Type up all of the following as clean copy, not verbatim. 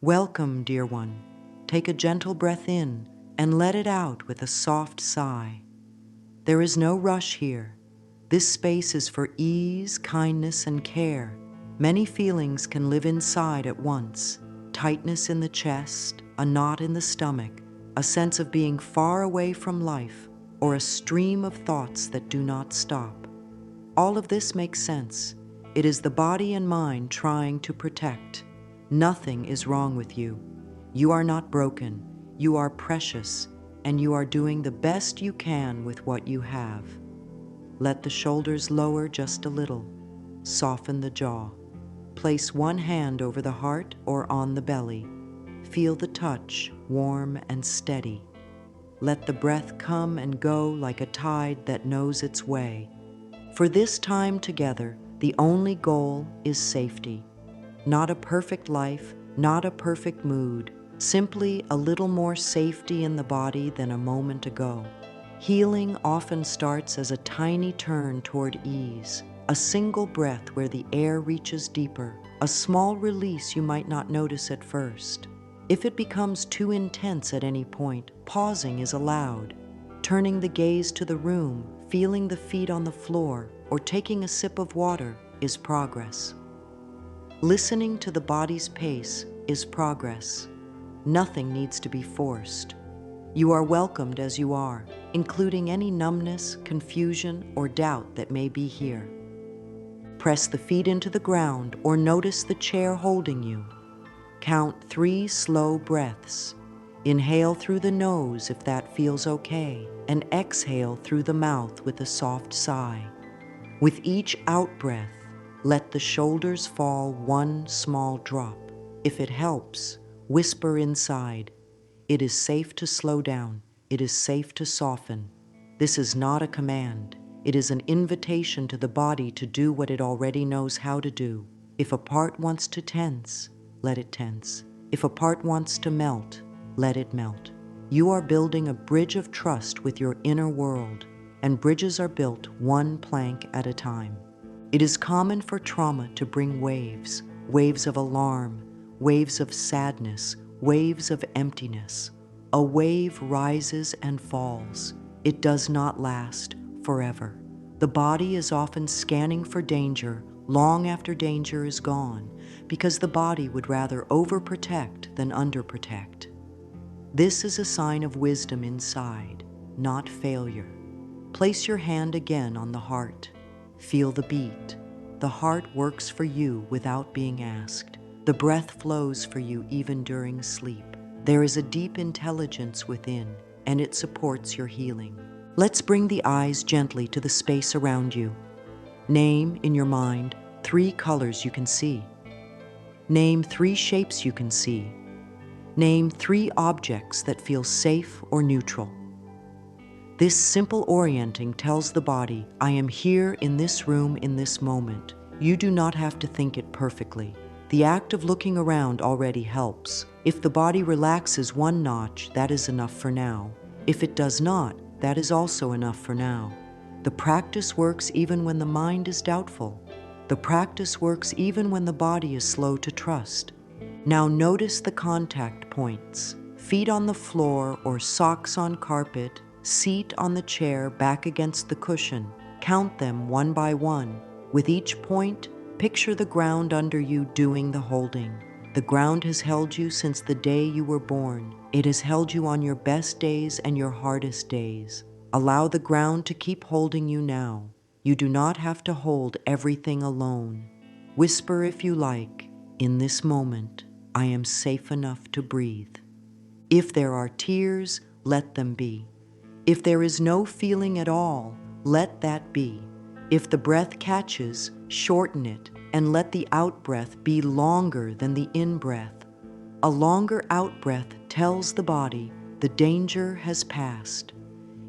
Welcome, dear one. Take a gentle breath in and let it out with a soft sigh. There is no rush here. This space is for ease, kindness, and care. Many feelings can live inside at once. Tightness in the chest, a knot in the stomach, a sense of being far away from life, or a stream of thoughts that do not stop. All of this makes sense. It is the body and mind trying to protect. Nothing is wrong with you. You are not broken. You are precious, and you are doing the best you can with what you have. Let the shoulders lower just a little. Soften the jaw. Place one hand over the heart or on the belly. Feel the touch, warm and steady. Let the breath come and go like a tide that knows its way. For this time together, the only goal is safety. Not a perfect life, not a perfect mood, simply a little more safety in the body than a moment ago. Healing often starts as a tiny turn toward ease, a single breath where the air reaches deeper, a small release you might not notice at first. If it becomes too intense at any point, pausing is allowed. Turning the gaze to the room, feeling the feet on the floor, or taking a sip of water is progress. Listening to the body's pace is progress. Nothing needs to be forced. You are welcomed as you are, including any numbness, confusion, or doubt that may be here. Press the feet into the ground or notice the chair holding you. Count 3 slow breaths. Inhale through the nose if that feels okay, and exhale through the mouth with a soft sigh. With each out-breath, let the shoulders fall one small drop. If it helps, whisper inside, "It is safe to slow down. It is safe to soften." This is not a command. It is an invitation to the body to do what it already knows how to do. If a part wants to tense, let it tense. If a part wants to melt, let it melt. You are building a bridge of trust with your inner world, and bridges are built one plank at a time. It is common for trauma to bring waves, waves of alarm, waves of sadness, waves of emptiness. A wave rises and falls. It does not last forever. The body is often scanning for danger long after danger is gone, because the body would rather overprotect than underprotect. This is a sign of wisdom inside, not failure. Place your hand again on the heart. Feel the beat. The heart works for you without being asked. The breath flows for you even during sleep. There is a deep intelligence within, and it supports your healing. Let's bring the eyes gently to the space around you. Name in your mind 3 colors you can see. Name 3 shapes you can see. Name 3 objects that feel safe or neutral. This simple orienting tells the body, I am here in this room in this moment. You do not have to think it perfectly. The act of looking around already helps. If the body relaxes one notch, that is enough for now. If it does not, that is also enough for now. The practice works even when the mind is doubtful. The practice works even when the body is slow to trust. Now notice the contact points. Feet on the floor or socks on carpet, seat on the chair back against the cushion. Count them one by one. With each point, picture the ground under you doing the holding. The ground has held you since the day you were born. It has held you on your best days and your hardest days. Allow the ground to keep holding you now. You do not have to hold everything alone. Whisper if you like, in this moment, I am safe enough to breathe. If there are tears, let them be. If there is no feeling at all, let that be. If the breath catches, shorten it and let the out-breath be longer than the in-breath. A longer out-breath tells the body the danger has passed.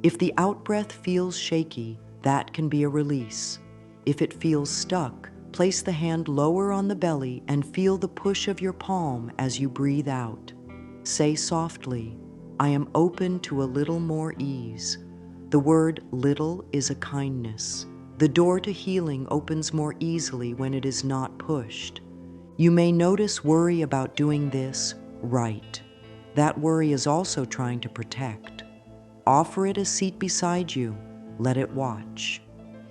If the out-breath feels shaky, that can be a release. If it feels stuck, place the hand lower on the belly and feel the push of your palm as you breathe out. Say softly, I am open to a little more ease. The word little is a kindness. The door to healing opens more easily when it is not pushed. You may notice worry about doing this right. That worry is also trying to protect. Offer it a seat beside you. Let it watch.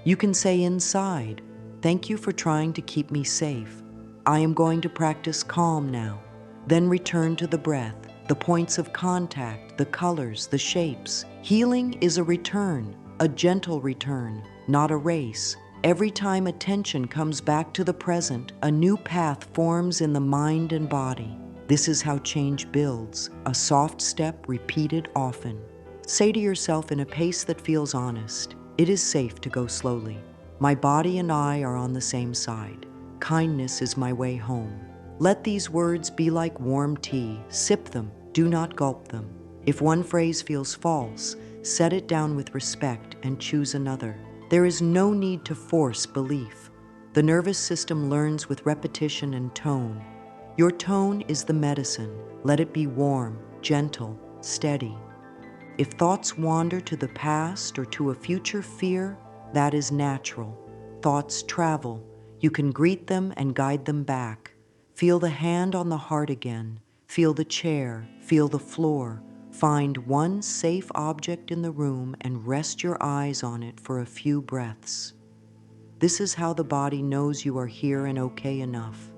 You can say inside, "Thank you for trying to keep me safe. I am going to practice calm now." Then return to the breath, the points of contact, the colors, the shapes. Healing is a return, a gentle return, not a race. Every time attention comes back to the present, a new path forms in the mind and body. This is how change builds, a soft step repeated often. Say to yourself in a pace that feels honest, "It is safe to go slowly. My body and I are on the same side. Kindness is my way home." Let these words be like warm tea. Sip them, do not gulp them. If one phrase feels false, set it down with respect and choose another. There is no need to force belief. The nervous system learns with repetition and tone. Your tone is the medicine. Let it be warm, gentle, steady. If thoughts wander to the past or to a future fear, that is natural. Thoughts travel. You can greet them and guide them back. Feel the hand on the heart again. Feel the chair. Feel the floor. Find one safe object in the room and rest your eyes on it for a few breaths. This is how the body knows you are here and okay enough.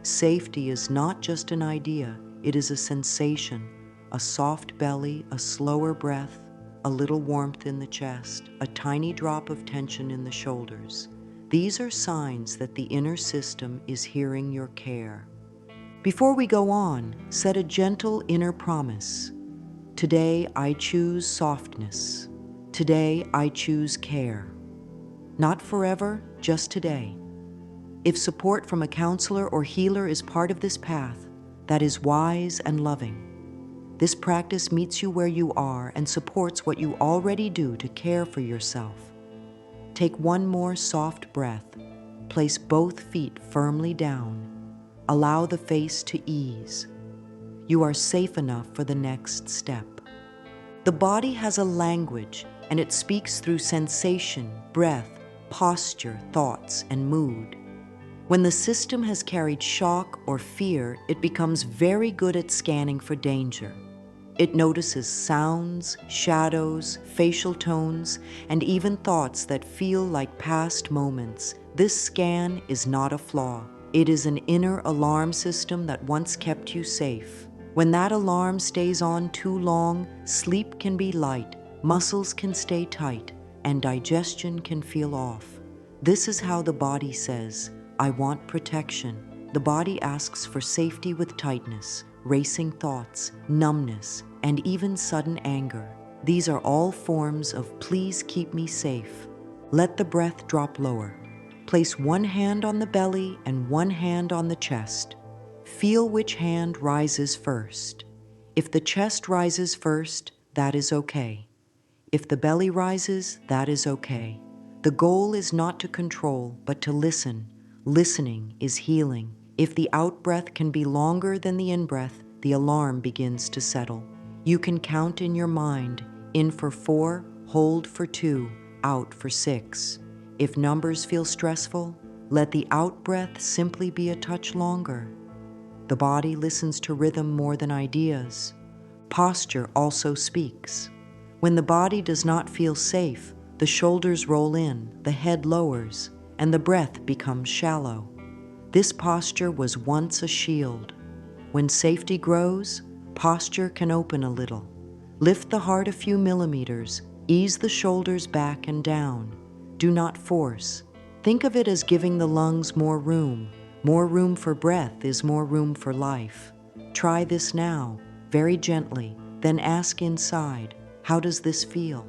Safety is not just an idea, it is a sensation, a soft belly, a slower breath, a little warmth in the chest, a tiny drop of tension in the shoulders. These are signs that the inner system is hearing your care. Before we go on, set a gentle inner promise. Today I choose softness. Today I choose care. Not forever, just today. If support from a counselor or healer is part of this path, that is wise and loving. This practice meets you where you are and supports what you already do to care for yourself. Take one more soft breath. Place both feet firmly down. Allow the face to ease. You are safe enough for the next step. The body has a language, and it speaks through sensation, breath, posture, thoughts, and mood. When the system has carried shock or fear, it becomes very good at scanning for danger. It notices sounds, shadows, facial tones, and even thoughts that feel like past moments. This scan is not a flaw. It is an inner alarm system that once kept you safe. When that alarm stays on too long, sleep can be light, muscles can stay tight, and digestion can feel off. This is how the body says, "I want protection." The body asks for safety with tightness, racing thoughts, numbness, and even sudden anger. These are all forms of "please keep me safe." Let the breath drop lower. Place one hand on the belly and one hand on the chest. Feel which hand rises first. If the chest rises first, that is okay. If the belly rises, that is okay. The goal is not to control, but to listen. Listening is healing. If the out-breath can be longer than the in-breath, the alarm begins to settle. You can count in your mind, in for 4, hold for 2, out for 6. If numbers feel stressful, let the out-breath simply be a touch longer. The body listens to rhythm more than ideas. Posture also speaks. When the body does not feel safe, the shoulders roll in, the head lowers, and the breath becomes shallow. This posture was once a shield. When safety grows, posture can open a little. Lift the heart a few millimeters, ease the shoulders back and down. Do not force. Think of it as giving the lungs more room. More room for breath is more room for life. Try this now, very gently, then ask inside, how does this feel?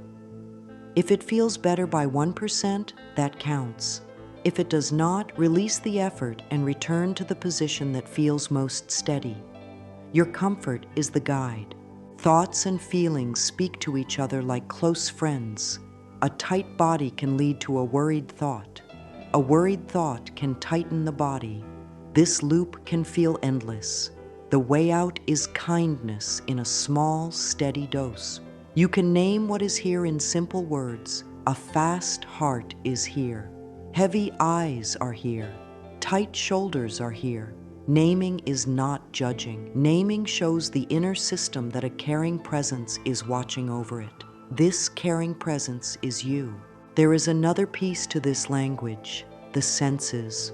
If it feels better by 1%, that counts. If it does not, release the effort and return to the position that feels most steady. Your comfort is the guide. Thoughts and feelings speak to each other like close friends. A tight body can lead to a worried thought. A worried thought can tighten the body. This loop can feel endless. The way out is kindness in a small, steady dose. You can name what is here in simple words. A fast heart is here. Heavy eyes are here. Tight shoulders are here. Naming is not judging. Naming shows the inner system that a caring presence is watching over it. This caring presence is you. There is another piece to this language, the senses.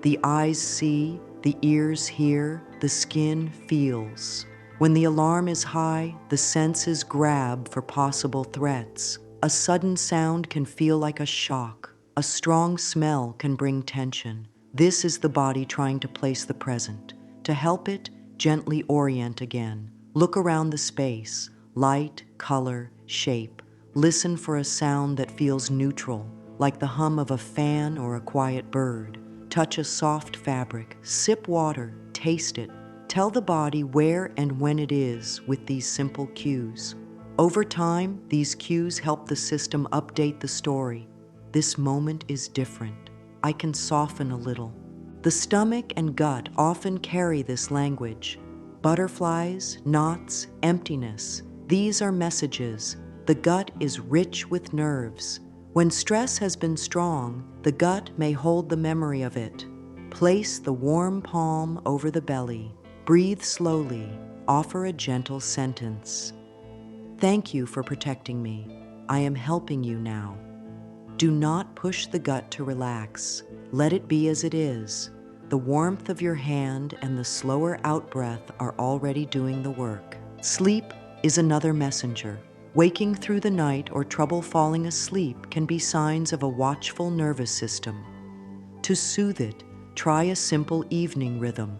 The eyes see, the ears hear, the skin feels. When the alarm is high, the senses grab for possible threats. A sudden sound can feel like a shock. A strong smell can bring tension. This is the body trying to place the present. To help it, gently orient again. Look around the space, light, color, shape. Listen for a sound that feels neutral, like the hum of a fan or a quiet bird. Touch a soft fabric, sip water, taste it. Tell the body where and when it is with these simple cues. Over time, these cues help the system update the story. This moment is different. I can soften a little. The stomach and gut often carry this language. Butterflies, knots, emptiness. These are messages. The gut is rich with nerves. When stress has been strong, the gut may hold the memory of it. Place the warm palm over the belly. Breathe slowly. Offer a gentle sentence. Thank you for protecting me. I am helping you now. Do not push the gut to relax. Let it be as it is. The warmth of your hand and the slower out-breath are already doing the work. Sleep is another messenger. Waking through the night or trouble falling asleep can be signs of a watchful nervous system. To soothe it, try a simple evening rhythm.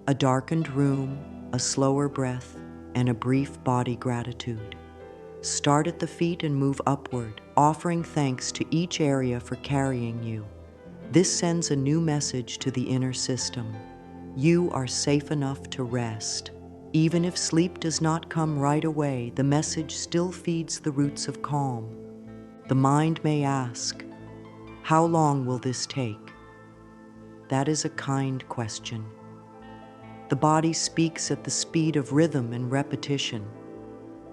A darkened room, a slower breath, and a brief body gratitude. Start at the feet and move upward, offering thanks to each area for carrying you. This sends a new message to the inner system. You are safe enough to rest. Even if sleep does not come right away, the message still feeds the roots of calm. The mind may ask, how long will this take? That is a kind question. The body speaks at the speed of rhythm and repetition.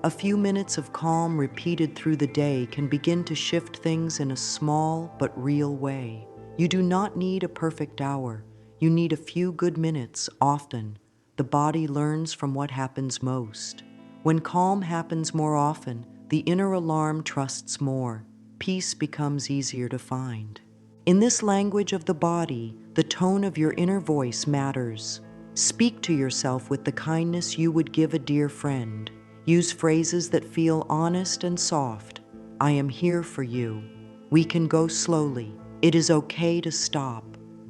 A few minutes of calm repeated through the day can begin to shift things in a small but real way. You do not need a perfect hour. You need a few good minutes often. The body learns from what happens most. When calm happens more often, the inner alarm trusts more. Peace becomes easier to find. In this language of the body, the tone of your inner voice matters. Speak to yourself with the kindness you would give a dear friend. Use phrases that feel honest and soft. I am here for you. We can go slowly. It is okay to stop.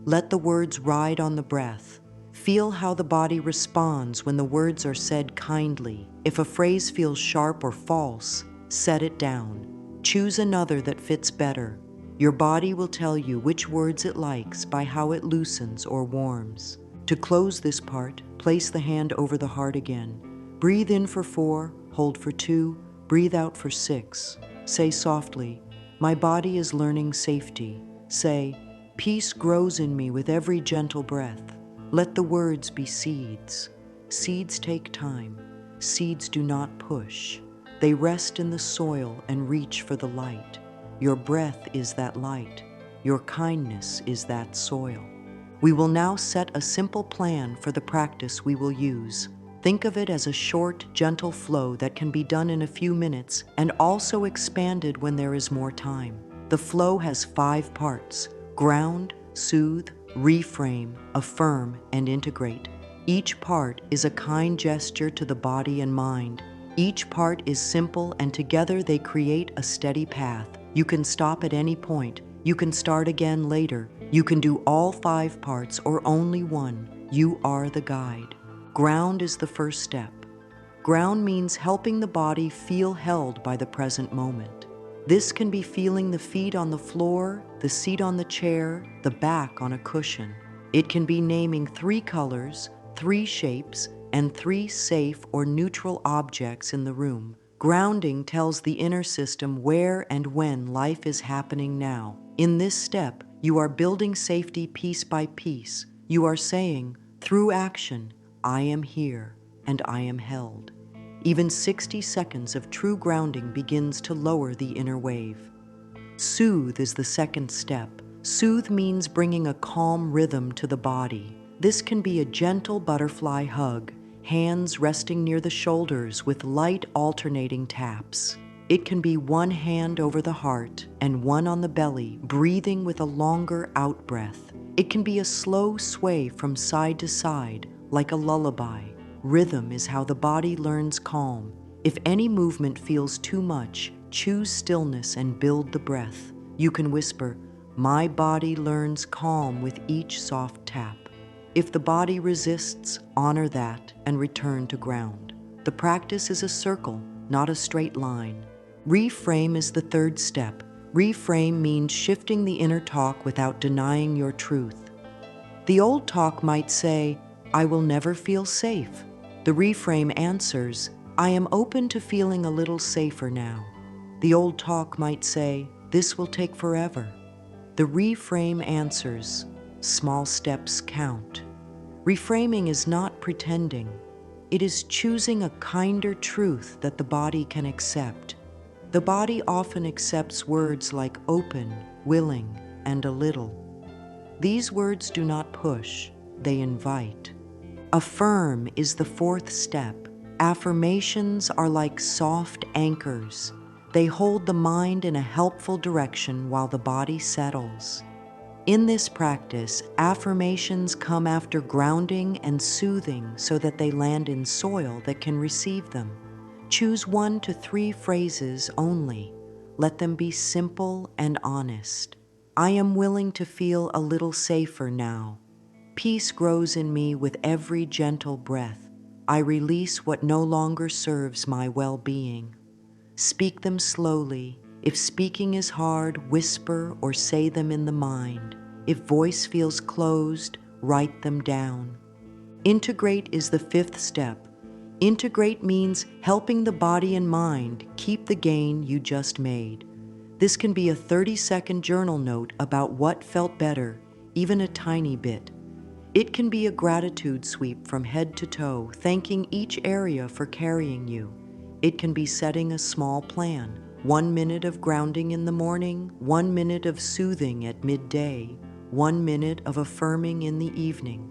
Let the words ride on the breath. Feel how the body responds when the words are said kindly. If a phrase feels sharp or false, set it down. Choose another that fits better. Your body will tell you which words it likes by how it loosens or warms. To close this part, place the hand over the heart again. Breathe in for 4, hold for 2, breathe out for 6. Say softly, my body is learning safety. Say, peace grows in me with every gentle breath. Let the words be seeds. Seeds take time. Seeds do not push. They rest in the soil and reach for the light. Your breath is that light. Your kindness is that soil. We will now set a simple plan for the practice we will use. Think of it as a short, gentle flow that can be done in a few minutes and also expanded when there is more time. The flow has 5 parts: ground, soothe, reframe, affirm, and integrate. Each part is a kind gesture to the body and mind. Each part is simple, and together they create a steady path. You can stop at any point. You can start again later. You can do all 5 parts or only one. You are the guide. Ground is the first step. Ground means helping the body feel held by the present moment. This can be feeling the feet on the floor, the seat on the chair, the back on a cushion. It can be naming 3 colors, 3 shapes, and 3 safe or neutral objects in the room. Grounding tells the inner system where and when life is happening now. In this step, you are building safety piece by piece. You are saying, through action, I am here and I am held. Even 60 seconds of true grounding begins to lower the inner wave. Soothe is the second step. Soothe means bringing a calm rhythm to the body. This can be a gentle butterfly hug, hands resting near the shoulders with light alternating taps. It can be one hand over the heart and one on the belly, breathing with a longer out-breath. It can be a slow sway from side to side, like a lullaby. Rhythm is how the body learns calm. If any movement feels too much, choose stillness and build the breath. You can whisper, "My body learns calm with each soft tap." If the body resists, honor that and return to ground. The practice is a circle, not a straight line. Reframe is the third step. Reframe means shifting the inner talk without denying your truth. The old talk might say, "I will never feel safe." The reframe answers, "I am open to feeling a little safer now." The old talk might say, "This will take forever." The reframe answers, "Small steps count." Reframing is not pretending. It is choosing a kinder truth that the body can accept. The body often accepts words like open, willing, and a little. These words do not push, they invite. Affirm is the fourth step. Affirmations are like soft anchors. They hold the mind in a helpful direction while the body settles. In this practice, affirmations come after grounding and soothing so that they land in soil that can receive them. Choose 1 to 3 phrases only. Let them be simple and honest. I am willing to feel a little safer now. Peace grows in me with every gentle breath. I release what no longer serves my well-being. Speak them slowly. If speaking is hard, whisper or say them in the mind. If voice feels closed, write them down. Integrate is the fifth step. Integrate means helping the body and mind keep the gain you just made. This can be a 30-second journal note about what felt better, even a tiny bit. It can be a gratitude sweep from head to toe, thanking each area for carrying you. It can be setting a small plan. 1 minute of grounding in the morning, 1 minute of soothing at midday, 1 minute of affirming in the evening.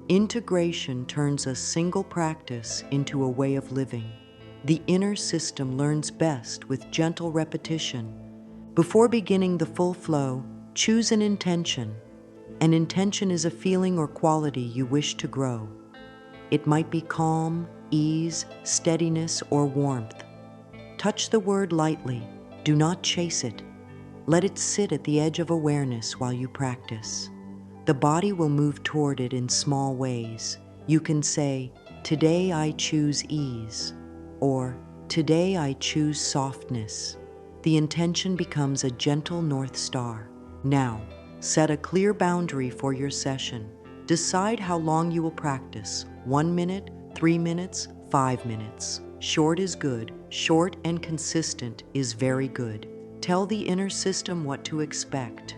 Integration turns a single practice into a way of living. The inner system learns best with gentle repetition. Before beginning the full flow, choose an intention. An intention is a feeling or quality you wish to grow. It might be calm, ease, steadiness, or warmth. Touch the word lightly. Do not chase it. Let it sit at the edge of awareness while you practice. The body will move toward it in small ways. You can say, "Today I choose ease," or "Today I choose softness." The intention becomes a gentle North Star. Now, set a clear boundary for your session. Decide how long you will practice. 1 minute, 3 minutes, 5 minutes. Short is good. Short and consistent is very good. Tell the inner system what to expect.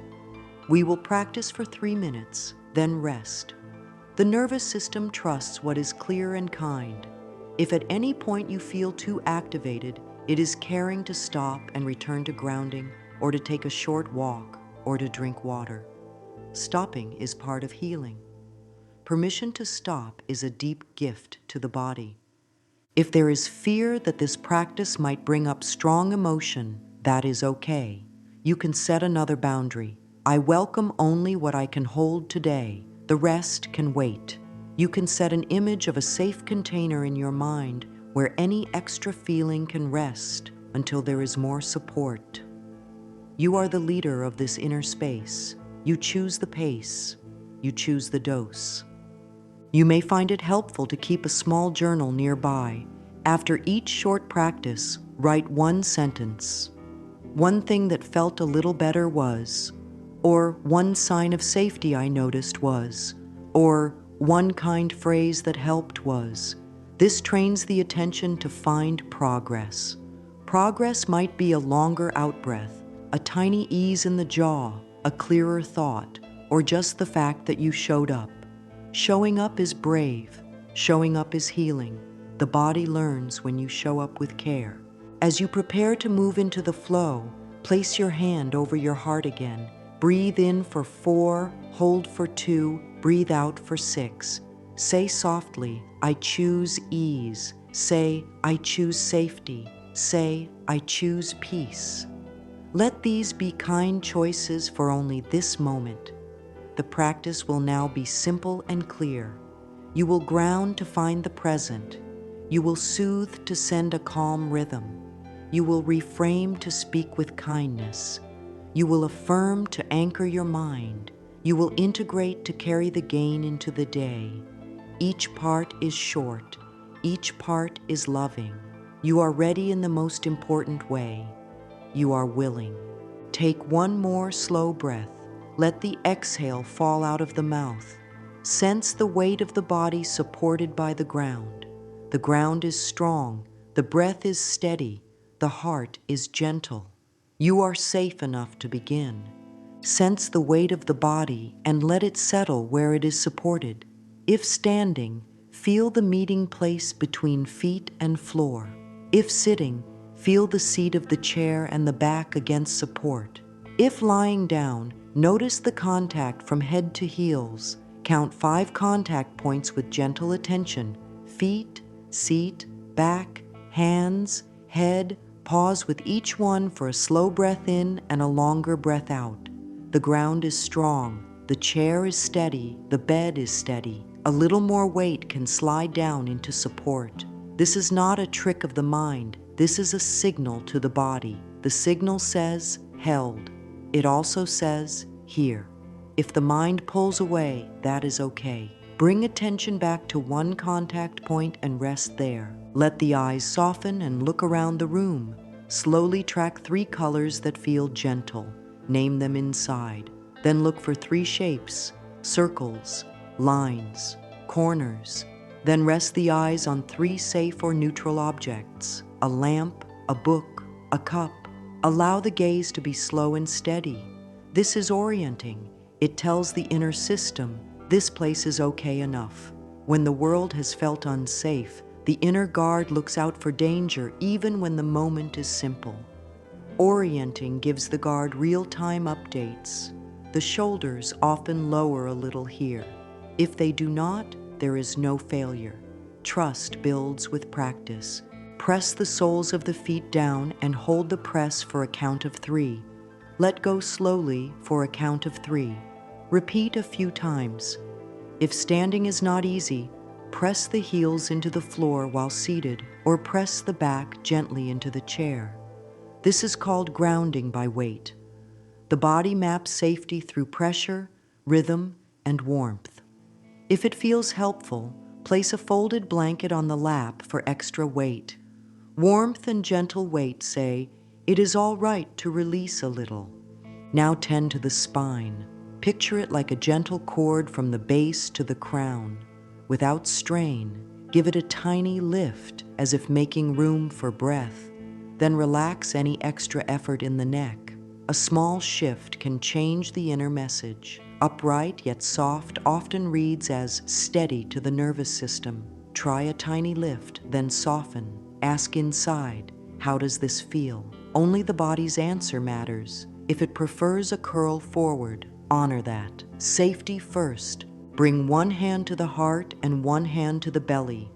We will practice for 3 minutes, then rest. The nervous system trusts what is clear and kind. If at any point you feel too activated, it is caring to stop and return to grounding, or to take a short walk, or to drink water. Stopping is part of healing. Permission to stop is a deep gift to the body. If there is fear that this practice might bring up strong emotion, that is okay. You can set another boundary. I welcome only what I can hold today. The rest can wait. You can set an image of a safe container in your mind where any extra feeling can rest until there is more support. You are the leader of this inner space. You choose the pace. You choose the dose. You may find it helpful to keep a small journal nearby. After each short practice, write 1 sentence. "One thing that felt a little better was," or "one sign of safety I noticed was," or "one kind phrase that helped was." This trains the attention to find progress. Progress might be a longer out-breath, a tiny ease in the jaw, a clearer thought, or just the fact that you showed up. Showing up is brave. Showing up is healing. The body learns when you show up with care. As you prepare to move into the flow, place your hand over your heart again. Breathe in for 4, hold for 2, Breathe out for 6. Say softly, I choose ease. Say, I choose safety. Say, I choose peace. Let these be kind choices for only this moment. The practice will now be simple and clear. You will ground to find the present. You will soothe to send a calm rhythm. You will reframe to speak with kindness. You will affirm to anchor your mind. You will integrate to carry the gain into the day. Each part is short. Each part is loving. You are ready in the most important way. You are willing. Take one more slow breath. Let the exhale fall out of the mouth. Sense the weight of the body supported by the ground. The ground is strong. The breath is steady. The heart is gentle. You are safe enough to begin. Sense the weight of the body and let it settle where it is supported. If standing, feel the meeting place between feet and floor. If sitting, feel the seat of the chair and the back against support. If lying down, notice the contact from head to heels. Count 5 contact points with gentle attention. Feet, seat, back, hands, head. Pause with each one for a slow breath in and a longer breath out. The ground is strong. The chair is steady. The bed is steady. A little more weight can slide down into support. This is not a trick of the mind. This is a signal to the body. The signal says, held. It also says, here. If the mind pulls away, that is okay. Bring attention back to one contact point and rest there. Let the eyes soften and look around the room. Slowly track 3 colors that feel gentle. Name them inside. Then look for 3 shapes: circles, lines, corners. Then rest the eyes on 3 safe or neutral objects: a lamp, a book, a cup. Allow the gaze to be slow and steady. This is orienting. It tells the inner system, this place is okay enough. When the world has felt unsafe, the inner guard looks out for danger even when the moment is simple. Orienting gives the guard real-time updates. The shoulders often lower a little here. If they do not, there is no failure. Trust builds with practice. Press the soles of the feet down and hold the press for a count of 3. Let go slowly for a count of 3. Repeat a few times. If standing is not easy, press the heels into the floor while seated or press the back gently into the chair. This is called grounding by weight. The body maps safety through pressure, rhythm, and warmth. If it feels helpful, place a folded blanket on the lap for extra weight. Warmth and gentle weight say, it is all right to release a little. Now tend to the spine. Picture it like a gentle cord from the base to the crown. Without strain, give it a tiny lift as if making room for breath. Then relax any extra effort in the neck. A small shift can change the inner message. Upright yet soft often reads as steady to the nervous system. Try a tiny lift, then soften. Ask inside, how does this feel? Only the body's answer matters. If it prefers a curl forward, honor that. Safety first. Bring one hand to the heart and one hand to the belly.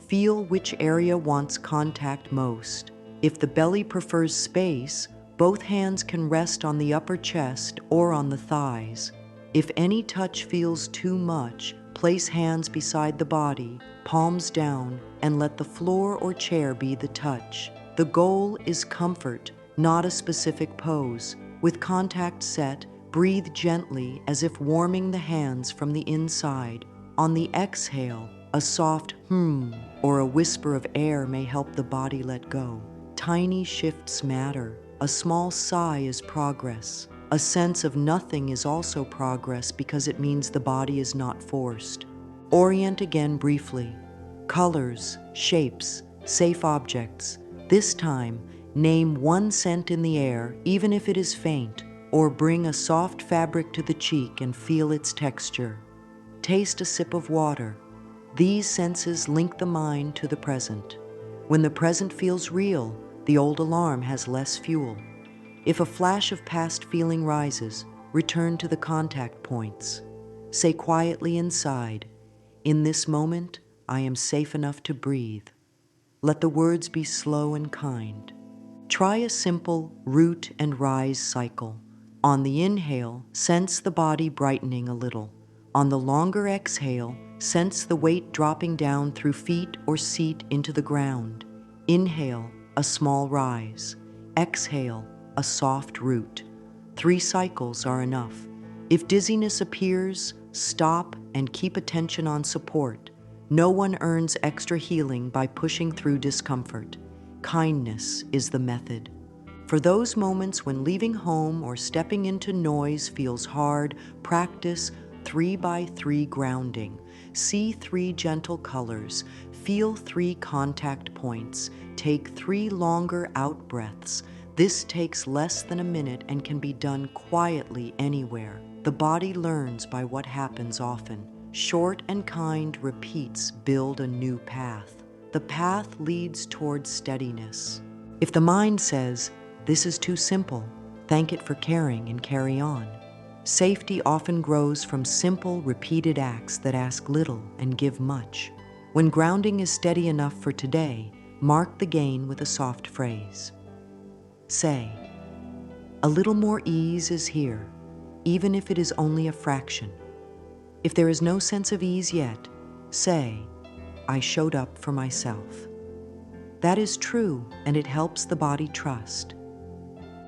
Feel which area wants contact most. If the belly prefers space, both hands can rest on the upper chest or on the thighs. If any touch feels too much, place hands beside the body, palms down, and let the floor or chair be the touch. The goal is comfort, not a specific pose. With contact set, breathe gently as if warming the hands from the inside. On the exhale, a soft or a whisper of air may help the body let go. Tiny shifts matter. A small sigh is progress. A sense of nothing is also progress because it means the body is not forced. Orient again briefly. Colors, shapes, safe objects. This time, name one scent in the air, even if it is faint, or bring a soft fabric to the cheek and feel its texture. Taste a sip of water. These senses link the mind to the present. When the present feels real, the old alarm has less fuel. If a flash of past feeling rises, return to the contact points. Say quietly inside, "In this moment, I am safe enough to breathe." Let the words be slow and kind. Try a simple root and rise cycle. On the inhale, sense the body brightening a little. On the longer exhale, sense the weight dropping down through feet or seat into the ground. Inhale, a small rise. Exhale, a soft root. 3 cycles are enough. If dizziness appears, stop and keep attention on support. No one earns extra healing by pushing through discomfort. Kindness is the method. For those moments when leaving home or stepping into noise feels hard, practice 3x3 grounding. See 3 gentle colors, feel 3 contact points, take 3 longer out breaths. This takes less than a minute and can be done quietly anywhere. The body learns by what happens often. Short and kind repeats build a new path. The path leads towards steadiness. If the mind says, "This is too simple," thank it for caring and carry on. Safety often grows from simple, repeated acts that ask little and give much. When grounding is steady enough for today, mark the gain with a soft phrase. Say, "A little more ease is here, even if it is only a fraction." If there is no sense of ease yet, say, "I showed up for myself." That is true, and it helps the body trust.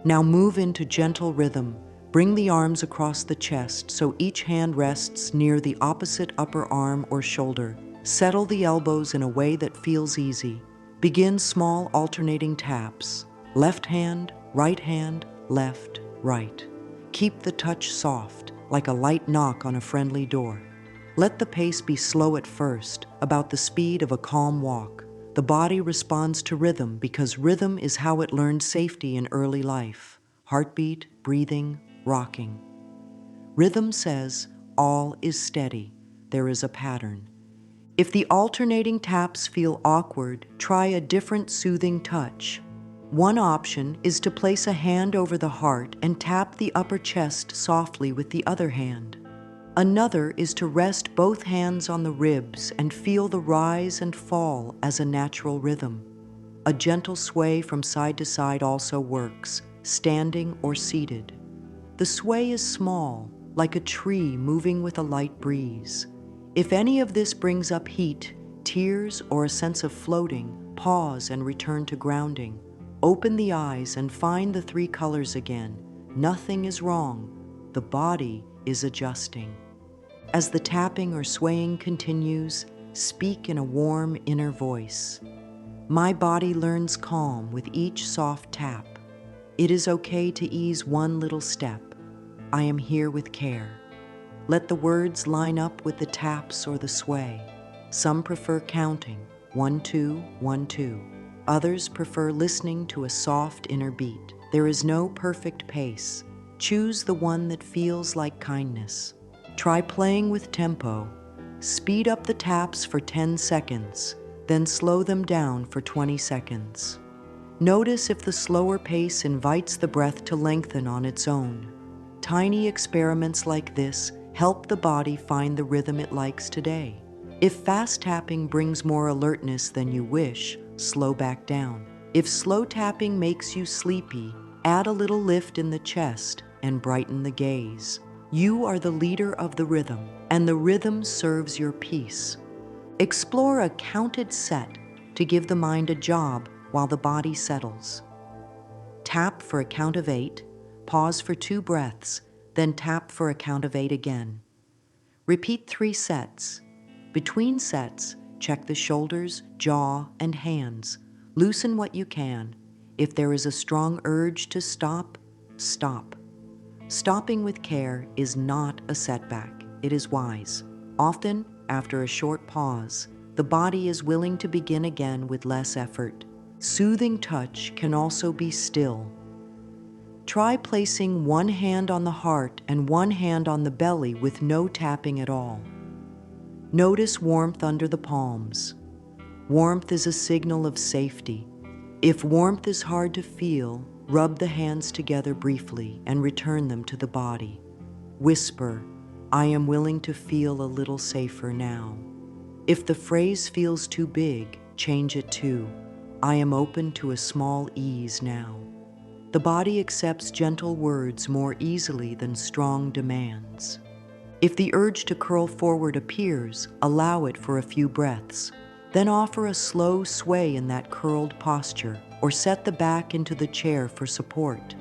Now move into gentle rhythm. Bring the arms across the chest so each hand rests near the opposite upper arm or shoulder. Settle the elbows in a way that feels easy. Begin small alternating taps. Left hand, left, right. Keep the touch soft, like a light knock on a friendly door. Let the pace be slow at first, about the speed of a calm walk. The body responds to rhythm because rhythm is how it learned safety in early life. Heartbeat, breathing, rocking. Rhythm says, all is steady. There is a pattern. If the alternating taps feel awkward, try a different soothing touch. One option is to place a hand over the heart and tap the upper chest softly with the other hand. Another is to rest both hands on the ribs and feel the rise and fall as a natural rhythm. A gentle sway from side to side also works, standing or seated. The sway is small, like a tree moving with a light breeze. If any of this brings up heat, tears, or a sense of floating, pause and return to grounding. Open the eyes and find the 3 colors again. Nothing is wrong. The body is adjusting. As the tapping or swaying continues, speak in a warm inner voice. My body learns calm with each soft tap. It is okay to ease one little step. I am here with care. Let the words line up with the taps or the sway. Some prefer counting, 1, 2, 1, 2. Others prefer listening to a soft inner beat. There is no perfect pace. Choose the one that feels like kindness. Try playing with tempo. Speed up the taps for 10 seconds, then slow them down for 20 seconds. Notice if the slower pace invites the breath to lengthen on its own. Tiny experiments like this help the body find the rhythm it likes today. If fast tapping brings more alertness than you wish, slow back down. If slow tapping makes you sleepy, add a little lift in the chest and brighten the gaze. You are the leader of the rhythm, and the rhythm serves your peace. Explore a counted set to give the mind a job while the body settles. Tap for a count of 8, pause for 2 breaths, then tap for a count of 8 again. Repeat 3 sets. Between sets, check the shoulders, jaw, and hands. Loosen what you can. If there is a strong urge to stop, stop. Stopping with care is not a setback. It is wise. Often, after a short pause, the body is willing to begin again with less effort. Soothing touch can also be still. Try placing one hand on the heart and one hand on the belly with no tapping at all. Notice warmth under the palms. Warmth is a signal of safety. If warmth is hard to feel, rub the hands together briefly and return them to the body. Whisper, I am willing to feel a little safer now. If the phrase feels too big, change it to, I am open to a small ease now. The body accepts gentle words more easily than strong demands. If the urge to curl forward appears, allow it for a few breaths. Then offer a slow sway in that curled posture, or set the back into the chair for support.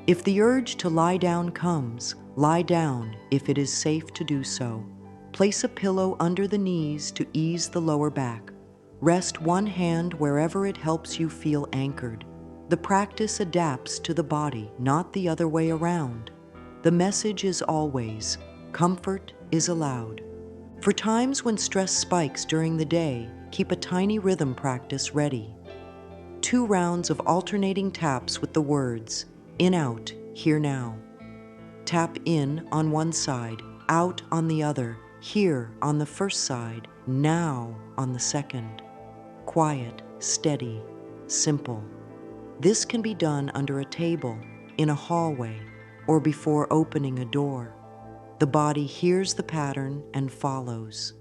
If the urge to lie down comes, lie down if it is safe to do so. Place a pillow under the knees to ease the lower back. Rest one hand wherever it helps you feel anchored. The practice adapts to the body, not the other way around. The message is always, comfort is allowed. For times when stress spikes during the day, keep a tiny rhythm practice ready. 2 rounds of alternating taps with the words, in, out, here, now. Tap in on one side, out on the other, here on the first side, now on the second. Quiet, steady, simple. This can be done under a table, in a hallway, or before opening a door. The body hears the pattern and follows.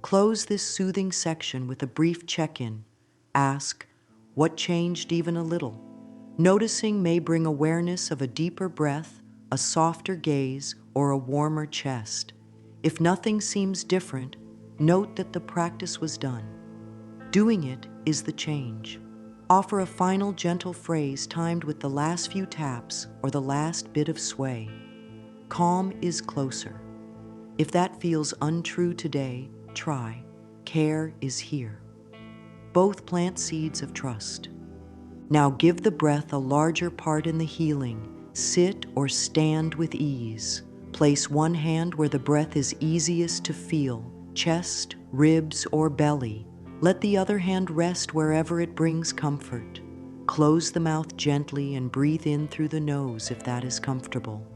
Close this soothing section with a brief check-in. Ask, what changed even a little? Noticing may bring awareness of a deeper breath, a softer gaze, or a warmer chest. If nothing seems different, note that the practice was done. Doing it is the change. Offer a final gentle phrase timed with the last few taps or the last bit of sway. Calm is closer. If that feels untrue today, try. Care is here. Both plant seeds of trust. Now give the breath a larger part in the healing. Sit or stand with ease. Place one hand where the breath is easiest to feel, chest, ribs, or belly. Let the other hand rest wherever it brings comfort. Close the mouth gently and breathe in through the nose if that is comfortable.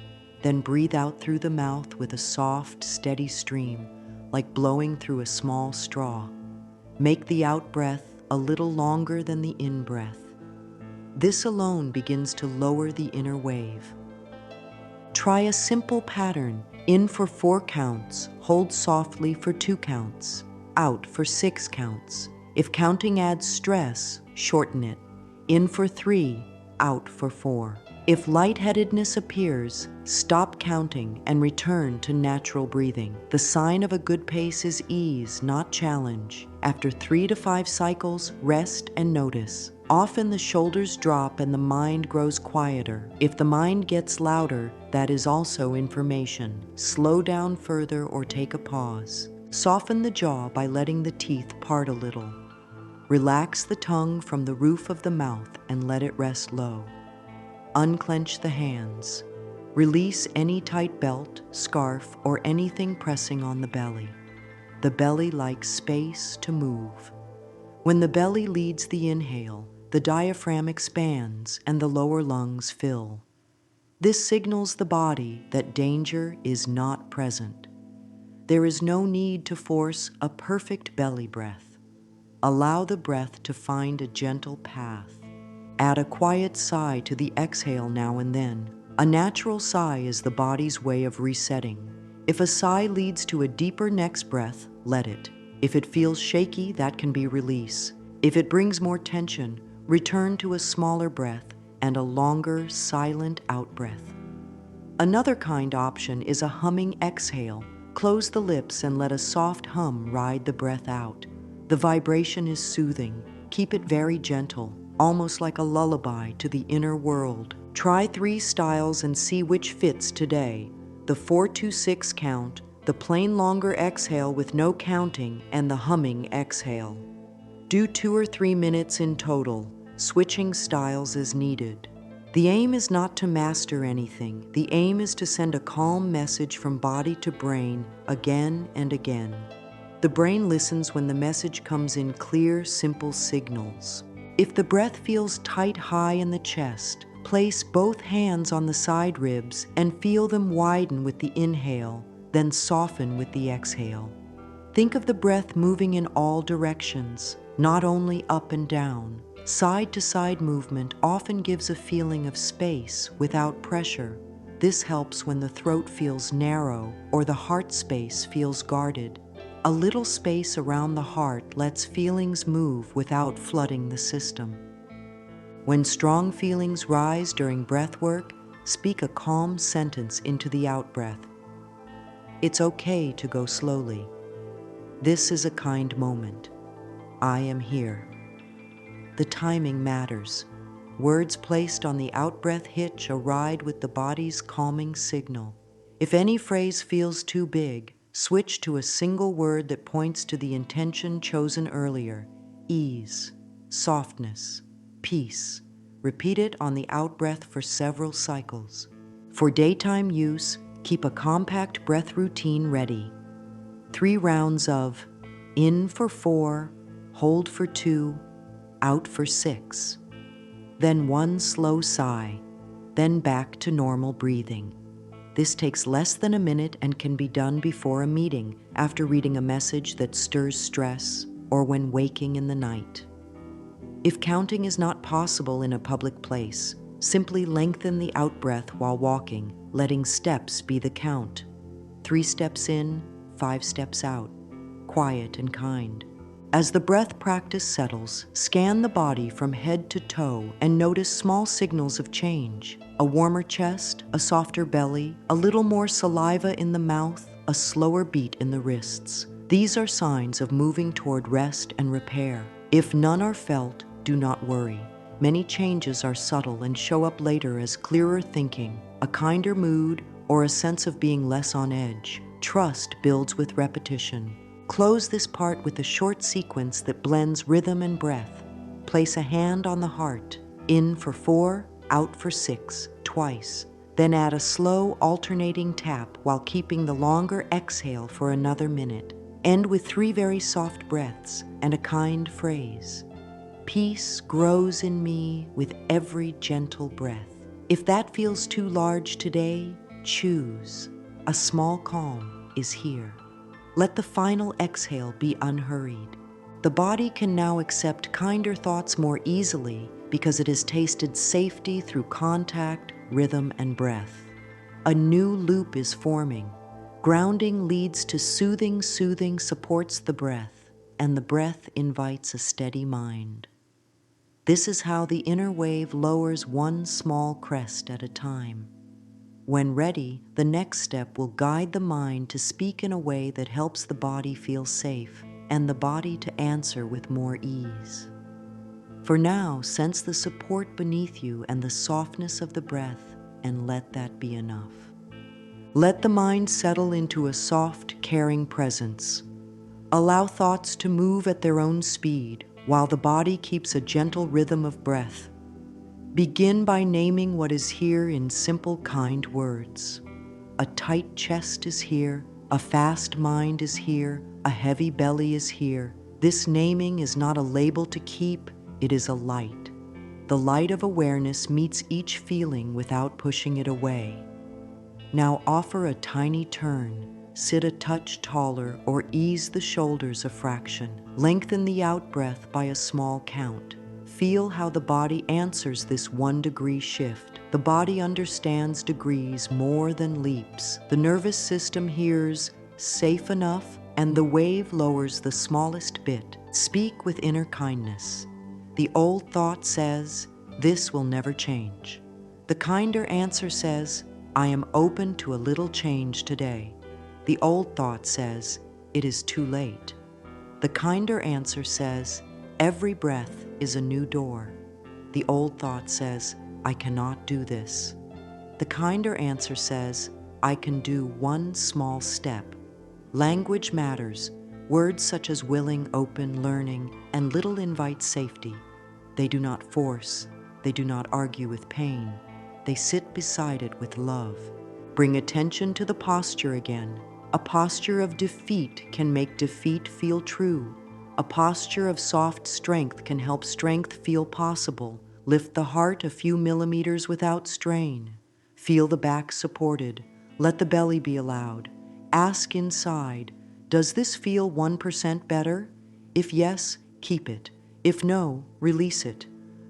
Then breathe out through the mouth with a soft, steady stream, like blowing through a small straw. Make the out-breath a little longer than the in-breath. This alone begins to lower the inner wave. Try a simple pattern, in for 4 counts, hold softly for 2 counts, out for 6 counts. If counting adds stress, shorten it. In for 3, out for 4. If lightheadedness appears, stop counting and return to natural breathing. The sign of a good pace is ease, not challenge. After 3 to 5 cycles, rest and notice. Often the shoulders drop and the mind grows quieter. If the mind gets louder, that is also information. Slow down further or take a pause. Soften the jaw by letting the teeth part a little. Relax the tongue from the roof of the mouth and let it rest low. Unclench the hands. Release any tight belt, scarf, or anything pressing on the belly. The belly likes space to move. When the belly leads the inhale, the diaphragm expands and the lower lungs fill. This signals the body that danger is not present. There is no need to force a perfect belly breath. Allow the breath to find a gentle path. Add a quiet sigh to the exhale now and then. A natural sigh is the body's way of resetting. If a sigh leads to a deeper next breath, let it. If it feels shaky, that can be release. If it brings more tension, return to a smaller breath and a longer, silent out-breath. Another kind option is a humming exhale. Close the lips and let a soft hum ride the breath out. The vibration is soothing. Keep it very gentle, almost like a lullaby to the inner world. Try 3 styles and see which fits today. The 4-6 count, the plain longer exhale with no counting, and the humming exhale. Do 2 or 3 minutes in total, switching styles as needed. The aim is not to master anything. The aim is to send a calm message from body to brain again and again. The brain listens when the message comes in clear, simple signals. If the breath feels tight high in the chest, place both hands on the side ribs and feel them widen with the inhale, then soften with the exhale. Think of the breath moving in all directions, not only up and down. Side-to-side movement often gives a feeling of space without pressure. This helps when the throat feels narrow or the heart space feels guarded. A little space around the heart lets feelings move without flooding the system. When strong feelings rise during breath work, speak a calm sentence into the out-breath. It's okay to go slowly. This is a kind moment. I am here. The timing matters. Words placed on the out-breath hitch a ride with the body's calming signal. If any phrase feels too big, switch to a single word that points to the intention chosen earlier: ease, softness, peace. Repeat it on the out-breath for several cycles. For daytime use, keep a compact breath routine ready. 3 rounds of in for 4, hold for 2, out for 6. Then 1 slow sigh, then back to normal breathing. This takes less than a minute and can be done before a meeting, after reading a message that stirs stress, or when waking in the night. If counting is not possible in a public place, simply lengthen the out-breath while walking, letting steps be the count. 3 steps in, 5 steps out. Quiet and kind. As the breath practice settles, scan the body from head to toe and notice small signals of change. A warmer chest, a softer belly, a little more saliva in the mouth, a slower beat in the wrists. These are signs of moving toward rest and repair. If none are felt, do not worry. Many changes are subtle and show up later as clearer thinking, a kinder mood, or a sense of being less on edge. Trust builds with repetition. Close this part with a short sequence that blends rhythm and breath. Place a hand on the heart, in for 4, out for 6, twice. Then add a slow alternating tap while keeping the longer exhale for another minute. End with 3 very soft breaths and a kind phrase. Peace grows in me with every gentle breath. If that feels too large today, choose. A small calm is here. Let the final exhale be unhurried. The body can now accept kinder thoughts more easily because it has tasted safety through contact, rhythm, and breath. A new loop is forming. Grounding leads to soothing, soothing supports the breath, and the breath invites a steady mind. This is how the inner wave lowers one small crest at a time. When ready, the next step will guide the mind to speak in a way that helps the body feel safe and the body to answer with more ease. For now, sense the support beneath you and the softness of the breath, and let that be enough. Let the mind settle into a soft, caring presence. Allow thoughts to move at their own speed, while the body keeps a gentle rhythm of breath. Begin by naming what is here in simple, kind words. A tight chest is here, a fast mind is here, a heavy belly is here. This naming is not a label to keep, it is a light. The light of awareness meets each feeling without pushing it away. Now offer a tiny turn, sit a touch taller, or ease the shoulders a fraction. Lengthen the out-breath by a count count. Feel how the body answers this 1-degree shift. The body understands degrees more than leaps. The nervous system hears safe enough, and the wave lowers the smallest bit. Speak with inner kindness. The old thought says, this will never change. The kinder answer says, I am open to a little change today. The old thought says, it is too late. The kinder answer says, every breath is a new door. The old thought says, I cannot do this. The kinder answer says, I can do one small step. Language matters. Words such as willing, open, learning, and little invite safety. They do not force. They do not argue with pain. They sit beside it with love. Bring attention to the posture again. A posture of defeat can make defeat feel true. A posture of soft strength can help strength feel possible. Lift the heart a few millimeters without strain. Feel the back supported. Let the belly be allowed. Ask inside, does this feel 1% better? If yes, keep it. If no, release it.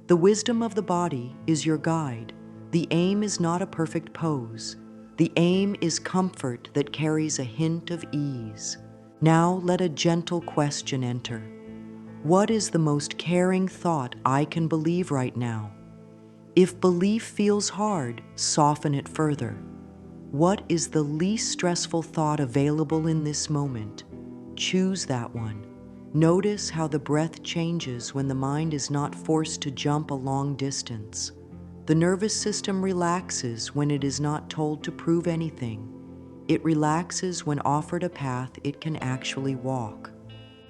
The wisdom of the body is your guide. The aim is not a perfect pose. The aim is comfort that carries a hint of ease. Now let a gentle question enter. What is the most caring thought I can believe right now? If belief feels hard, soften it further. What is the least stressful thought available in this moment? Choose that one. Notice how the breath changes when the mind is not forced to jump a long distance. The nervous system relaxes when it is not told to prove anything. It relaxes when offered a path it can actually walk.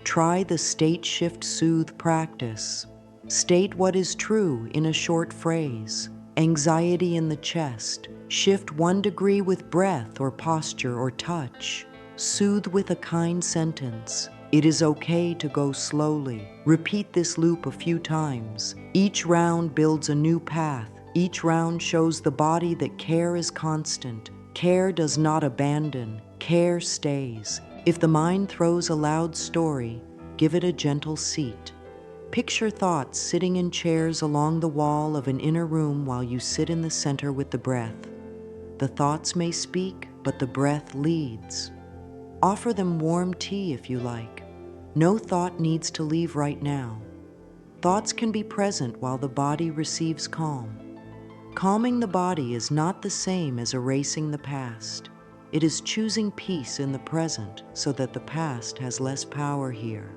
Try the state shift soothe practice. State what is true in a short phrase. Anxiety in the chest. Shift 1 degree with breath or posture or touch. Soothe with a kind sentence. It is okay to go slowly. Repeat this loop a few times. Each round builds a new path. Each round shows the body that care is constant. Care does not abandon. Care stays. If the mind throws a loud story, give it a gentle seat. Picture thoughts sitting in chairs along the wall of an inner room while you sit in the center with the breath. The thoughts may speak, but the breath leads. Offer them warm tea if you like. No thought needs to leave right now. Thoughts can be present while the body receives calm. Calming the body is not the same as erasing the past. It is choosing peace in the present so that the past has less power here.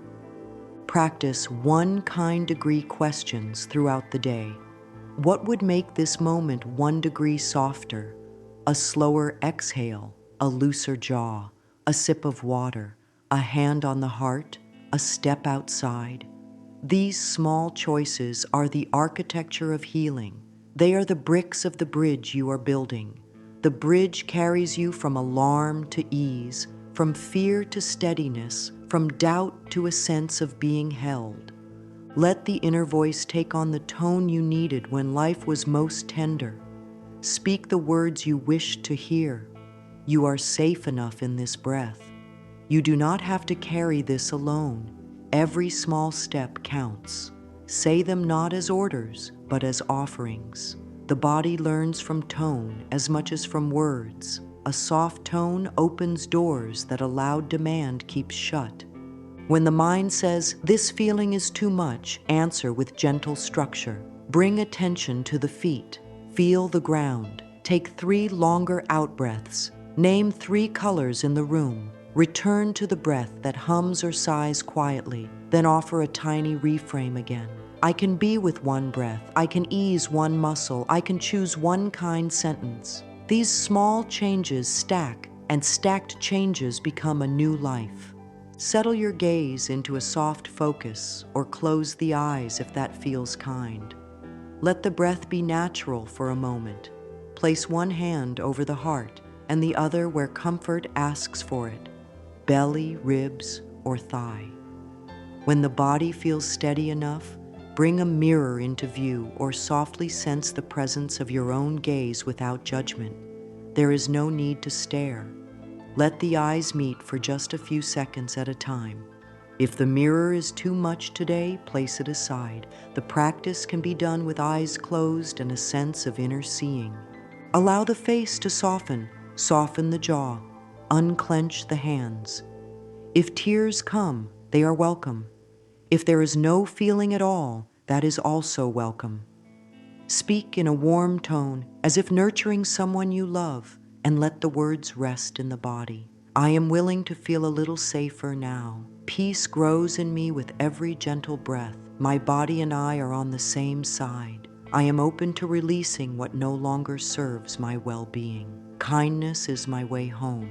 Practice 1 kind degree questions throughout the day. What would make this moment 1 degree softer? A slower exhale, a looser jaw, a sip of water, a hand on the heart, a step outside. These small choices are the architecture of healing. They are the bricks of the bridge you are building. The bridge carries you from alarm to ease, from fear to steadiness, from doubt to a sense of being held. Let the inner voice take on the tone you needed when life was most tender. Speak the words you wished to hear. You are safe enough in this breath. You do not have to carry this alone. Every small step counts. Say them not as orders, but as offerings. The body learns from tone as much as from words. A soft tone opens doors that a loud demand keeps shut. When the mind says, "This feeling is too much," answer with gentle structure. Bring attention to the feet. Feel the ground. Take 3 longer out-breaths. Name 3 colors in the room. Return to the breath that hums or sighs quietly, then offer a tiny reframe again. I can be with 1 breath. I can ease 1 muscle. I can choose 1 kind sentence. These small changes stack, and stacked changes become a new life. Settle your gaze into a soft focus, or close the eyes if that feels kind. Let the breath be natural for a moment. Place 1 hand over the heart, and the other where comfort asks for it. Belly, ribs, or thigh. When the body feels steady enough, bring a mirror into view or softly sense the presence of your own gaze without judgment. There is no need to stare. Let the eyes meet for just a few seconds at a time. If the mirror is too much today, place it aside. The practice can be done with eyes closed and a sense of inner seeing. Allow the face to soften. Soften the jaw. Unclench the hands. If tears come, they are welcome. If there is no feeling at all, that is also welcome. Speak in a warm tone, as if nurturing someone you love, and let the words rest in the body. I am willing to feel a little safer now. Peace grows in me with every gentle breath. My body and I are on the same side. I am open to releasing what no longer serves my well-being. Kindness is my way home.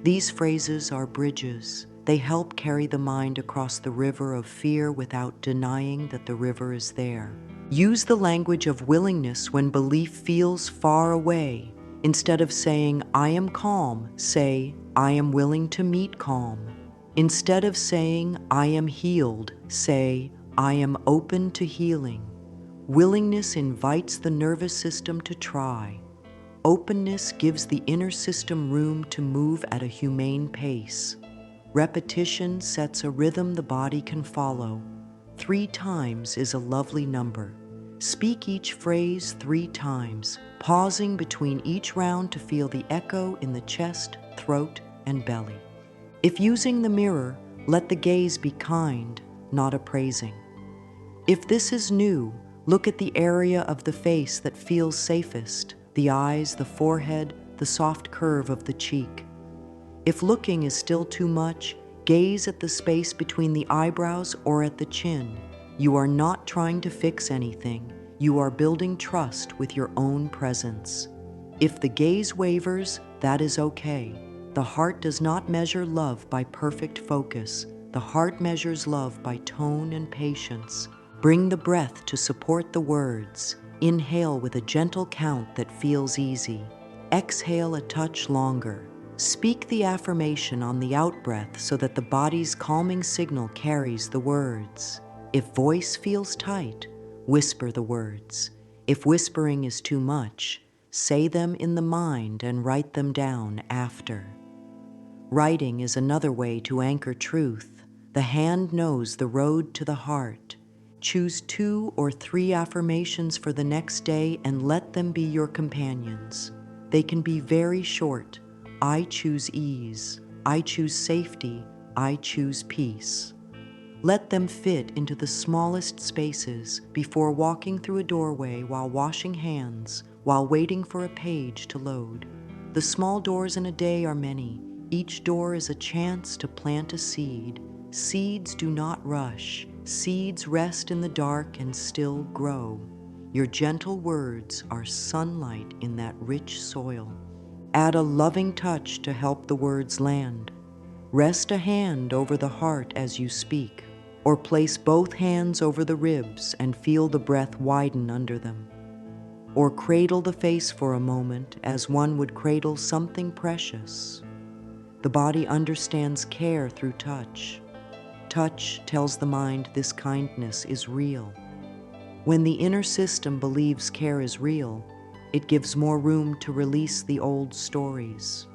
These phrases are bridges. They help carry the mind across the river of fear without denying that the river is there. Use the language of willingness when belief feels far away. Instead of saying, "I am calm," say, "I am willing to meet calm." Instead of saying, "I am healed," say, "I am open to healing." Willingness invites the nervous system to try. Openness gives the inner system room to move at a humane pace. Repetition sets a rhythm the body can follow. 3 times is a lovely number. Speak each phrase 3 times, pausing between each round to feel the echo in the chest, throat, and belly. If using the mirror, let the gaze be kind, not appraising. If this is new, look at the area of the face that feels safest, the eyes, the forehead, the soft curve of the cheek. If looking is still too much, gaze at the space between the eyebrows or at the chin. You are not trying to fix anything. You are building trust with your own presence. If the gaze wavers, that is okay. The heart does not measure love by perfect focus. The heart measures love by tone and patience. Bring the breath to support the words. Inhale with a gentle count that feels easy. Exhale a touch longer. Speak the affirmation on the out-breath so that the body's calming signal carries the words. If voice feels tight, whisper the words. If whispering is too much, say them in the mind and write them down after. Writing is another way to anchor truth. The hand knows the road to the heart. Choose 2 or 3 affirmations for the next day and let them be your companions. They can be very short. I choose ease. I choose safety. I choose peace. Let them fit into the smallest spaces before walking through a doorway, while washing hands, while waiting for a page to load. The small doors in a day are many. Each door is a chance to plant a seed. Seeds do not rush. Seeds rest in the dark and still grow. Your gentle words are sunlight in that rich soil. Add a loving touch to help the words land. Rest a hand over the heart as you speak, or place both hands over the ribs and feel the breath widen under them. Or cradle the face for a moment as one would cradle something precious. The body understands care through touch. Touch tells the mind this kindness is real. When the inner system believes care is real, it gives more room to release the old stories.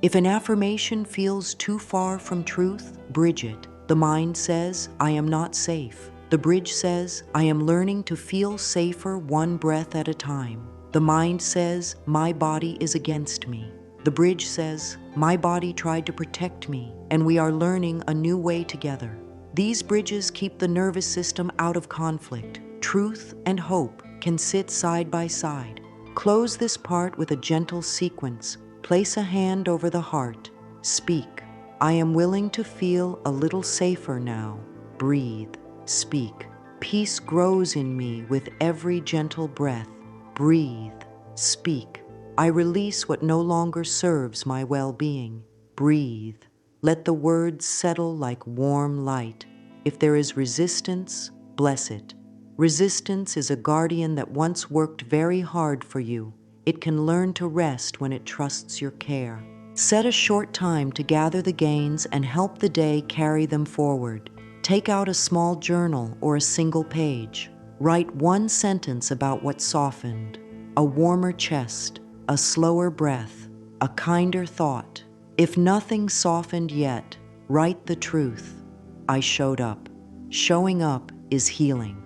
If an affirmation feels too far from truth, bridge it. The mind says, I am not safe. The bridge says, I am learning to feel safer one breath at a time. The mind says, my body is against me. The bridge says, my body tried to protect me, and we are learning a new way together. These bridges keep the nervous system out of conflict. Truth and hope can sit side by side. Close this part with a gentle sequence. Place a hand over the heart. Speak. I am willing to feel a little safer now. Breathe. Speak. Peace grows in me with every gentle breath. Breathe. Speak. I release what no longer serves my well-being. Breathe. Let the words settle like warm light. If there is resistance, bless it. Resistance is a guardian that once worked very hard for you. It can learn to rest when it trusts your care. Set a short time to gather the gains and help the day carry them forward. Take out a small journal or a single page. Write 1 sentence about what softened. A warmer chest, a slower breath, a kinder thought. If nothing softened yet, write the truth. I showed up. Showing up is healing.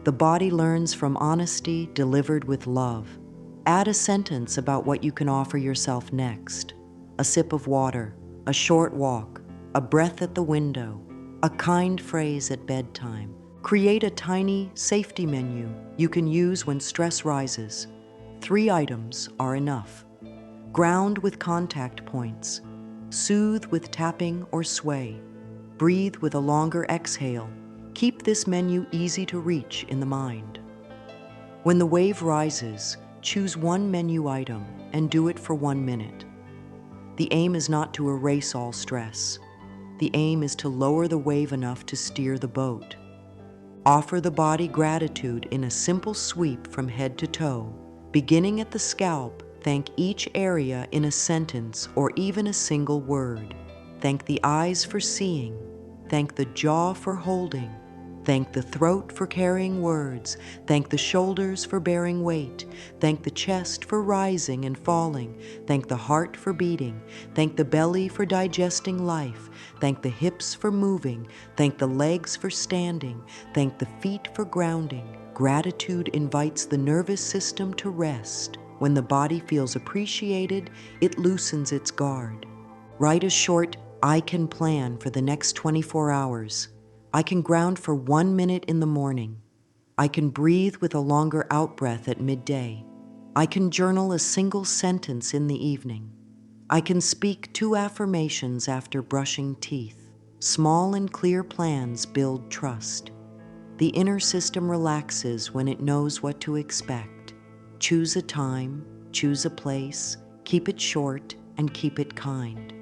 The body learns from honesty delivered with love. Add a sentence about what you can offer yourself next. A sip of water, a short walk, a breath at the window, a kind phrase at bedtime. Create a tiny safety menu you can use when stress rises. 3 items are enough. Ground with contact points. Soothe with tapping or sway. Breathe with a longer exhale. Keep this menu easy to reach in the mind. When the wave rises, choose 1 menu item and do it for 1 minute. The aim is not to erase all stress. The aim is to lower the wave enough to steer the boat. Offer the body gratitude in a simple sweep from head to toe. Beginning at the scalp, thank each area in a sentence or even a single word. Thank the eyes for seeing. Thank the jaw for holding. Thank the throat for carrying words. Thank the shoulders for bearing weight. Thank the chest for rising and falling. Thank the heart for beating. Thank the belly for digesting life. Thank the hips for moving. Thank the legs for standing. Thank the feet for grounding. gratitude invites the nervous system to rest. When the body feels appreciated, it loosens its guard. Write a short, I can plan for the next 24 hours. I can ground for 1 minute in the morning. I can breathe with a longer out-breath at midday. I can journal a single sentence in the evening. I can speak 2 affirmations after brushing teeth. Small and clear plans build trust. The inner system relaxes when it knows what to expect. Choose a time, choose a place, keep it short, and keep it kind.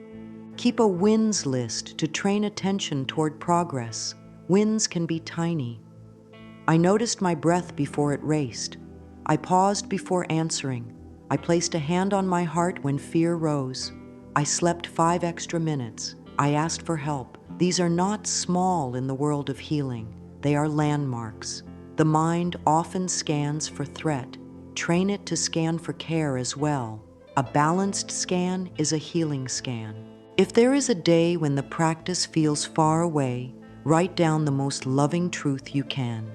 Keep a wins list to train attention toward progress. Wins can be tiny. I noticed my breath before it raced. I paused before answering. I placed a hand on my heart when fear rose. I slept 5 extra minutes. I asked for help. These are not small in the world of healing. They are landmarks. The mind often scans for threat. Train it to scan for care as well. A balanced scan is a healing scan. If there is a day when the practice feels far away, write down the most loving truth you can.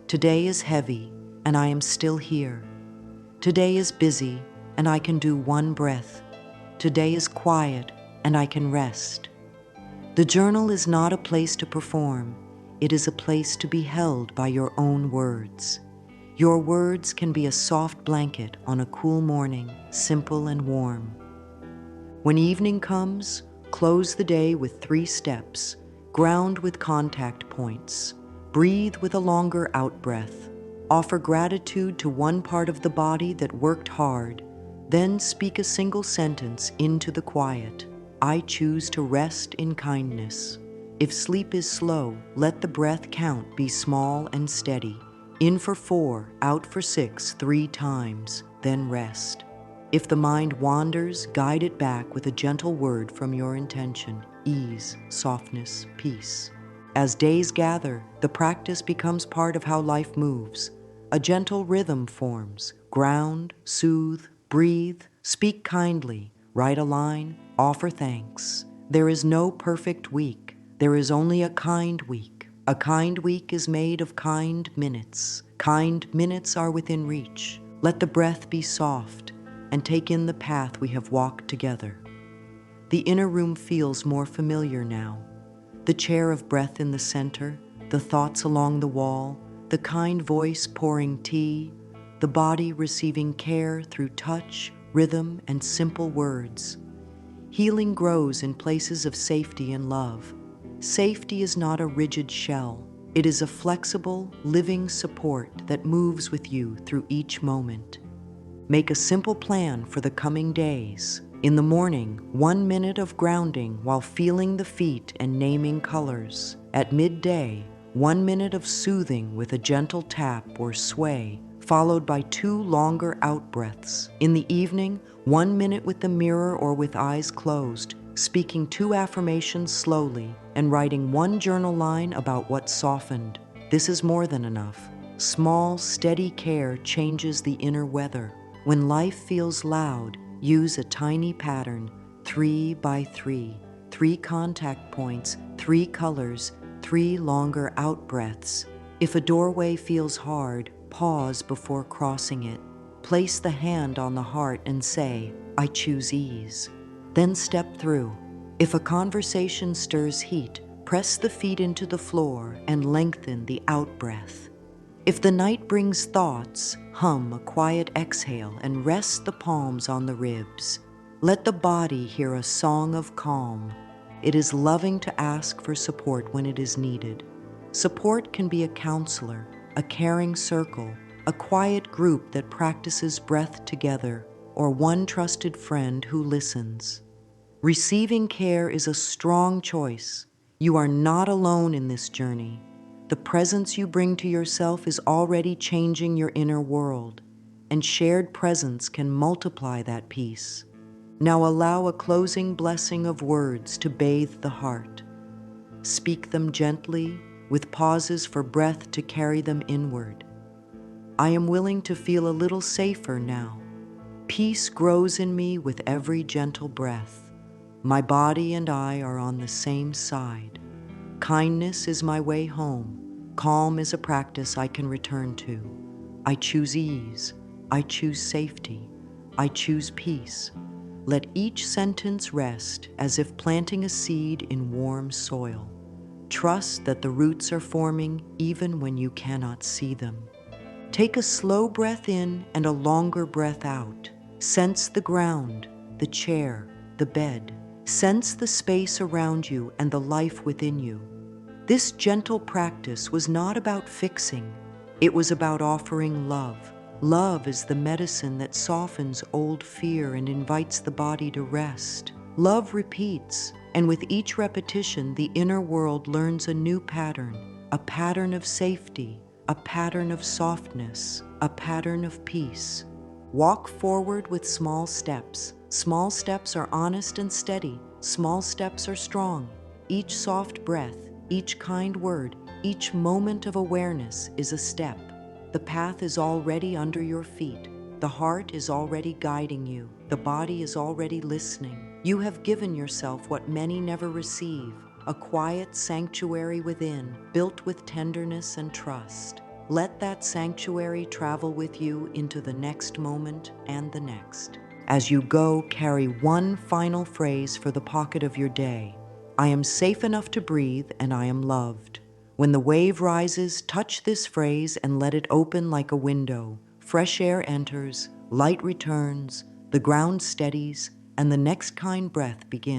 Today is heavy, and I am still here. Today is busy, and I can do 1 breath. Today is quiet, and I can rest. The journal is not a place to perform. It is a place to be held by your own words. Your words can be a soft blanket on a cool morning, simple and warm. When evening comes, close the day with 3 steps. Ground with contact points. Breathe with a longer out-breath. Offer gratitude to 1 part of the body that worked hard. Then speak a single sentence into the quiet. I choose to rest in kindness. If sleep is slow, let the breath count be small and steady. In for 4, out for 6, 3 times, then rest. If the mind wanders, guide it back with a gentle word from your intention: ease, softness, peace. As days gather, the practice becomes part of how life moves. A gentle rhythm forms. Ground, soothe, breathe, speak kindly, write a line, offer thanks. There is no perfect week. There is only a kind week. A kind week is made of kind minutes. Kind minutes are within reach. Let the breath be soft and take in the path we have walked together. The inner room feels more familiar now. The chair of breath in the center, the thoughts along the wall, the kind voice pouring tea, the body receiving care through touch, rhythm, and simple words. Healing grows in places of safety and love. Safety is not a rigid shell. It is a flexible, living support that moves with you through each moment. Make a simple plan for the coming days. In the morning, 1 minute of grounding while feeling the feet and naming colors. At midday, 1 minute of soothing with a gentle tap or sway, followed by 2 longer out-breaths. In the evening, 1 minute with the mirror or with eyes closed, speaking 2 affirmations slowly and writing 1 journal line about what softened. This is more than enough. Small, steady care changes the inner weather. When life feels loud, use a tiny pattern, 3 by 3, 3 contact points, 3 colors, 3 longer out-breaths. If a doorway feels hard, pause before crossing it. Place the hand on the heart and say, I choose ease. Then step through. If a conversation stirs heat, press the feet into the floor and lengthen the out-breath. If the night brings thoughts, hum a quiet exhale and rest the palms on the ribs. Let the body hear a song of calm. It is loving to ask for support when it is needed. Support can be a counselor, a caring circle, a quiet group that practices breath together, or 1 trusted friend who listens. Receiving care is a strong choice. You are not alone in this journey. The presence you bring to yourself is already changing your inner world, and shared presence can multiply that peace. Now allow a closing blessing of words to bathe the heart. Speak them gently, with pauses for breath to carry them inward. I am willing to feel a little safer now. Peace grows in me with every gentle breath. My body and I are on the same side. Kindness is my way home. Calm is a practice I can return to. I choose ease. I choose safety. I choose peace. Let each sentence rest as if planting a seed in warm soil. Trust that the roots are forming even when you cannot see them. Take a slow breath in and a longer breath out. Sense the ground, the chair, the bed. Sense the space around you and the life within you. This gentle practice was not about fixing. It was about offering love. Love is the medicine that softens old fear and invites the body to rest. Love repeats, and with each repetition, the inner world learns a new pattern, a pattern of safety, a pattern of softness, a pattern of peace. Walk forward with small steps. Small steps are honest and steady. Small steps are strong. Each soft breath, each kind word, each moment of awareness is a step. The path is already under your feet. The heart is already guiding you. The body is already listening. You have given yourself what many never receive, a quiet sanctuary within, built with tenderness and trust. Let that sanctuary travel with you into the next moment and the next. As you go, carry one final phrase for the pocket of your day. I am safe enough to breathe and I am loved. When the wave rises, touch this phrase and let it open like a window. Fresh air enters, light returns, the ground steadies, and the next kind breath begins.